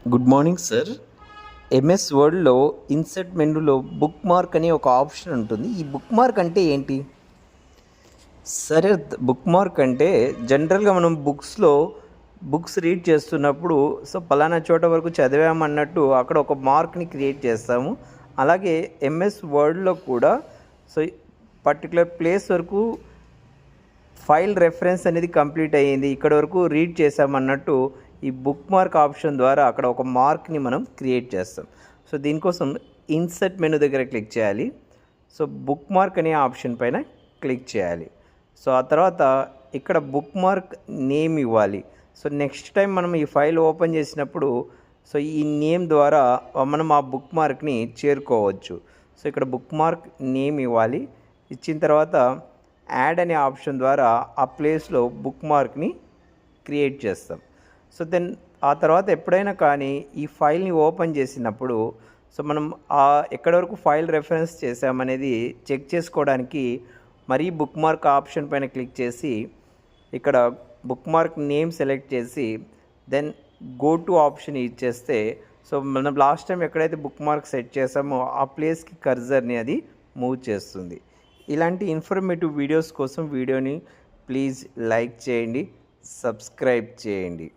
Good morning sir. MS వర్డ్లో insert మెనూలో bookmark అనే ఒక ఆప్షన్ ఉంటుంది. ఈ బుక్ మార్క్ అంటే ఏంటి? సరే, బుక్ మార్క్ అంటే జనరల్గా మనం బుక్స్ రీడ్ చేస్తున్నప్పుడు పలానా చోట వరకు చదివామన్నట్టు అక్కడ ఒక మార్క్ని క్రియేట్ చేస్తాము. అలాగే ఎంఎస్ వర్డ్లో కూడా సో పర్టికులర్ ప్లేస్ వరకు ఫైల్ రెఫరెన్స్ అనేది కంప్లీట్ అయ్యింది, ఇక్కడ వరకు రీడ్ చేసామన్నట్టు ఈ బుక్ మార్క్ ఆప్షన్ ద్వారా అక్కడ ఒక మార్క్ని మనం క్రియేట్ చేస్తాం. సో దీనికోసం ఇన్సర్ట్ మెనూ దగ్గర క్లిక్ చేయాలి. సో బుక్ మార్క్ అనే ఆప్షన్ పైన క్లిక్ చేయాలి. సో ఆ తర్వాత ఇక్కడ బుక్ మార్క్ నేమ్ ఇవ్వాలి. సో నెక్స్ట్ టైం మనం ఈ ఫైల్ ఓపెన్ చేసినప్పుడు సో ఈ నేమ్ ద్వారా మనం ఆ బుక్ మార్క్ని చేరుకోవచ్చు. సో ఇక్కడ బుక్ మార్క్ నేమ్ ఇవ్వాలి. ఇచ్చిన తర్వాత యాడ్ అనే ఆప్షన్ ద్వారా ఆ ప్లేస్లో బుక్ మార్క్ని క్రియేట్ చేస్తాం. సో దెన్ ఆ తర్వాత ఎప్పుడైనా కానీ ఈ ఫైల్ని ఓపెన్ చేసినప్పుడు సో మనం ఎక్కడి వరకు ఫైల్ రెఫరెన్స్ చేసామనేది చెక్ చేసుకోవడానికి మరీ బుక్ మార్క్ ఆప్షన్ పైన క్లిక్ చేసి ఇక్కడ బుక్ మార్క్ నేమ్ సెలెక్ట్ చేసి దెన్ గో టు ఆప్షన్ ఇచ్చేస్తే సో మనం లాస్ట్ టైం ఎక్కడైతే బుక్ మార్క్ సెట్ చేసామో ఆ ప్లేస్కి కర్జర్ని అది మూవ్ చేస్తుంది. ఇలాంటి ఇన్ఫర్మేటివ్ వీడియోస్ కోసం వీడియోని ప్లీజ్ లైక్ చేయండి, సబ్స్క్రైబ్ చేయండి.